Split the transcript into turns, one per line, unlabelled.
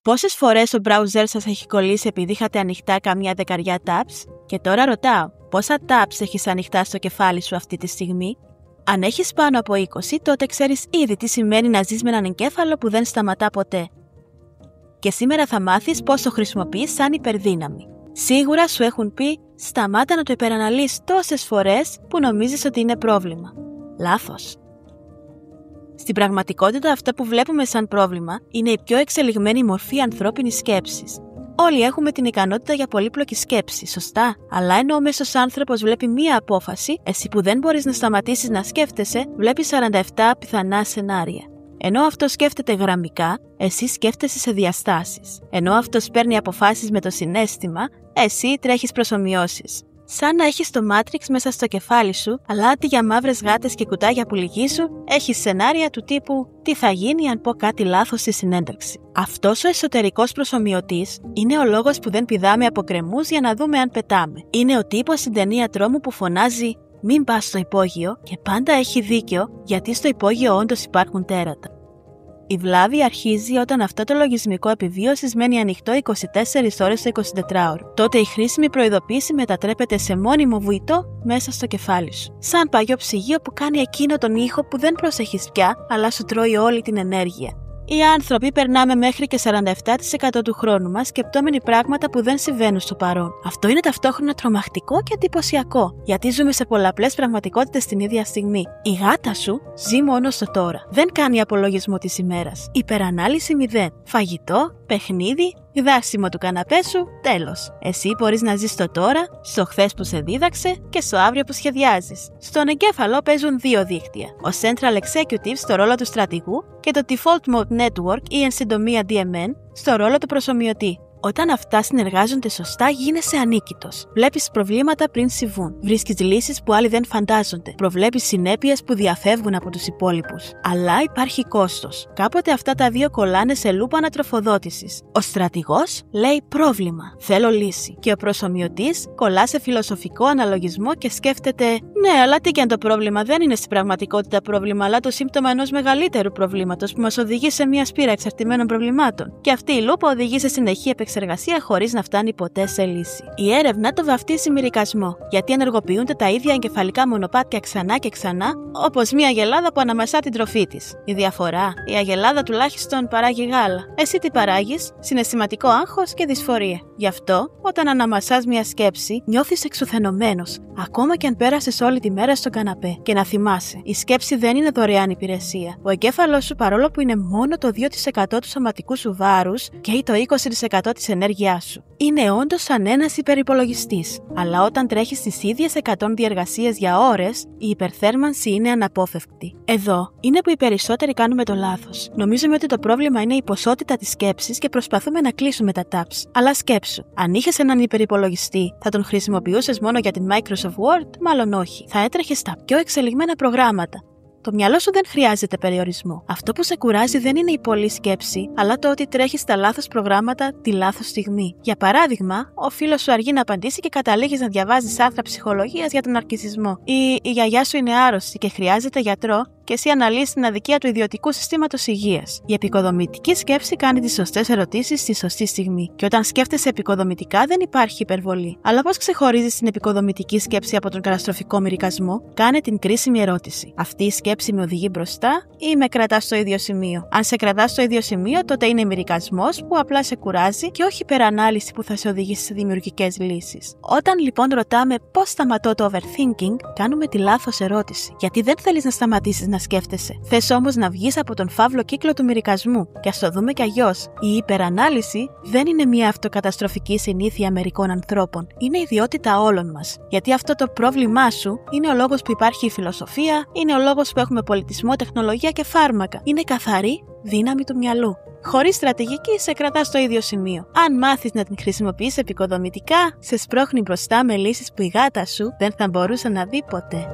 Πόσες φορές ο browser σας έχει κολλήσει επειδή είχατε ανοιχτά καμιά δεκαριά tabs? Και τώρα ρωτάω, πόσα tabs έχεις ανοιχτά στο κεφάλι σου αυτή τη στιγμή? Αν έχεις πάνω από 20, τότε ξέρεις ήδη τι σημαίνει να ζεις με έναν εγκέφαλο που δεν σταματά ποτέ. Και σήμερα θα μάθεις πώς το χρησιμοποιείς σαν υπερδύναμη. Σίγουρα σου έχουν πει, σταμάτα να το υπεραναλύεις τόσες φορές που νομίζεις ότι είναι πρόβλημα. Λάθος. Στην πραγματικότητα, αυτό που βλέπουμε σαν πρόβλημα είναι η πιο εξελιγμένη μορφή ανθρώπινης σκέψης. Όλοι έχουμε την ικανότητα για πολύπλοκη σκέψη, σωστά? Αλλά ενώ ο μέσος άνθρωπος βλέπει μία απόφαση, εσύ που δεν μπορείς να σταματήσεις να σκέφτεσαι, βλέπεις 47 πιθανά σενάρια. Ενώ αυτός σκέφτεται γραμμικά, εσύ σκέφτεσαι σε διαστάσεις. Ενώ αυτός παίρνει αποφάσεις με το συναίσθημα, εσύ τρέχεις προσομοιώσεις. Σαν να έχεις το Matrix μέσα στο κεφάλι σου, αλλά αντί για μαύρες γάτες και κουτάγια που λυγίσουν, έχεις σενάρια του τύπου «Τι θα γίνει αν πω κάτι λάθος στη συνέντευξη». Αυτός ο εσωτερικός προσομοιωτής είναι ο λόγος που δεν πηδάμε από κρεμούς για να δούμε αν πετάμε. Είναι ο τύπος στην ταινία τρόμου που φωνάζει «Μην πας στο υπόγειο» και πάντα έχει δίκιο, γιατί στο υπόγειο όντως υπάρχουν τέρατα. Η βλάβη αρχίζει όταν αυτό το λογισμικό επιβίωσης μένει ανοιχτό 24 ώρες το 24ωρο. Τότε η χρήσιμη προειδοποίηση μετατρέπεται σε μόνιμο βουητό μέσα στο κεφάλι σου. Σαν παλιό ψυγείο που κάνει εκείνο τον ήχο που δεν προσέχεις πια, αλλά σου τρώει όλη την ενέργεια. Οι άνθρωποι περνάμε μέχρι και 47% του χρόνου μας σκεπτόμενοι πράγματα που δεν συμβαίνουν στο παρόν. Αυτό είναι ταυτόχρονα τρομακτικό και εντυπωσιακό, γιατί ζούμε σε πολλαπλές πραγματικότητες την ίδια στιγμή. Η γάτα σου ζει μόνο στο τώρα. Δεν κάνει απολογισμό της ημέρας. Υπερανάλυση 0. Φαγητό, παιχνίδι, δάσιμο του καναπέ σου, τέλος. Εσύ μπορείς να ζεις στο τώρα, στο χθες που σε δίδαξε και στο αύριο που σχεδιάζεις. Στον εγκέφαλο παίζουν δύο δίκτυα. Ο Central Executive στο ρόλο του στρατηγού και το Default Mode Network ή εν συντομία DMN στο ρόλο του προσομοιωτή. Όταν αυτά συνεργάζονται σωστά, γίνεσαι ανίκητος. Βλέπεις προβλήματα πριν συμβούν. Βρίσκεις λύσεις που άλλοι δεν φαντάζονται. Προβλέπεις συνέπειες που διαφεύγουν από τους υπόλοιπους. Αλλά υπάρχει κόστος. Κάποτε αυτά τα δύο κολλάνε σε λούπα ανατροφοδότησης. Ο στρατηγός λέει πρόβλημα. Θέλω λύση. Και ο προσομοιωτής κολλά σε φιλοσοφικό αναλογισμό και σκέφτεται ναι, αλλά τι και αν το πρόβλημα δεν είναι στην πραγματικότητα πρόβλημα, αλλά το σύμπτωμα ενός μεγαλύτερου προβλήματος που μας οδηγεί σε μια σπήρα εξαρτημένων προβλημάτων. Και αυτή η λούπα οδηγεί σε συνεχή επεξεργασία χωρίς να φτάνει ποτέ σε λύση. Η έρευνα το βαφτίζει μυρικασμό, γιατί ενεργοποιούνται τα ίδια εγκεφαλικά μονοπάτια ξανά και ξανά, όπως μια αγελάδα που αναμασά την τροφή της. Η διαφορά, η αγελάδα τουλάχιστον παράγει γάλα. Εσύ τι παράγεις? Συναισθηματικό άγχος και δυσφορία. Γι' αυτό, όταν αναμασάς μια σκέψη, νιώθεις εξουθενωμένος, ακόμα και αν πέρασες όλη τη μέρα στο καναπέ. Και να θυμάσαι, η σκέψη δεν είναι δωρεάν υπηρεσία. Ο εγκέφαλος σου, παρόλο που είναι μόνο το 2% του σωματικού σου βάρους, καίει το 20% της ενέργειάς σου. Είναι όντως σαν ένας υπερυπολογιστής. Αλλά όταν τρέχεις τις ίδιες 100 διεργασίες για ώρες, η υπερθέρμανση είναι αναπόφευκτη. Εδώ είναι που οι περισσότεροι κάνουμε το λάθος. Νομίζουμε ότι το πρόβλημα είναι η ποσότητα της σκέψης και προσπαθούμε να κλείσουμε τα tabs. Αλλά σκέψου, αν είχες έναν υπερυπολογιστή, θα τον χρησιμοποιούσες μόνο για την Microsoft Word? Μάλλον όχι. Θα έτρεχες στα πιο εξελιγμένα προγράμματα. Το μυαλό σου δεν χρειάζεται περιορισμό. Αυτό που σε κουράζει δεν είναι η πολλή σκέψη, αλλά το ότι τρέχεις τα λάθος προγράμματα τη λάθος στιγμή. Για παράδειγμα, ο φίλος σου αργεί να απαντήσει και καταλήγεις να διαβάζεις άρθρα ψυχολογίας για τον ναρκισσισμό. Ή η γιαγιά σου είναι άρρωστη και χρειάζεται γιατρό, και εσύ αναλύεις την αδικία του ιδιωτικού συστήματος υγείας. Η επικοδομητική σκέψη κάνει τις σωστές ερωτήσεις στη σωστή στιγμή. Και όταν σκέφτεσαι επικοδομητικά, δεν υπάρχει υπερβολή. Αλλά πώς ξεχωρίζεις την επικοδομητική σκέψη από τον καταστροφικό μυρικασμό? Κάνε την κρίσιμη ερώτηση. Αυτή η σκέψη με οδηγεί μπροστά ή με κρατά στο ίδιο σημείο? Αν σε κρατά στο ίδιο σημείο, τότε είναι μυρικασμός που απλά σε κουράζει και όχι υπερανάλυση που θα σε οδηγήσει σε δημιουργικές λύσεις. Όταν λοιπόν ρωτάμε πώς σταματώ το overthinking, κάνουμε τη λάθος ερώτηση. Γιατί δεν θέλεις να σταματήσεις να σκέφτεσαι. Θες όμως να βγεις από τον φαύλο κύκλο του μυρικασμού. Και ας το δούμε κι αλλιώς. Η υπερανάλυση δεν είναι μια αυτοκαταστροφική συνήθεια μερικών ανθρώπων. Είναι ιδιότητα όλων μας. Γιατί αυτό το πρόβλημά σου είναι ο λόγος που υπάρχει η φιλοσοφία, είναι ο λόγος που έχουμε πολιτισμό, τεχνολογία και φάρμακα. Είναι καθαρή δύναμη του μυαλού. Χωρίς στρατηγική σε κρατά στο ίδιο σημείο. Αν μάθεις να την χρησιμοποιείς επικοδομητικά, σε σπρώχνει μπροστά με λύσεις που η γάτα σου δεν θα μπορούσε να δει ποτέ.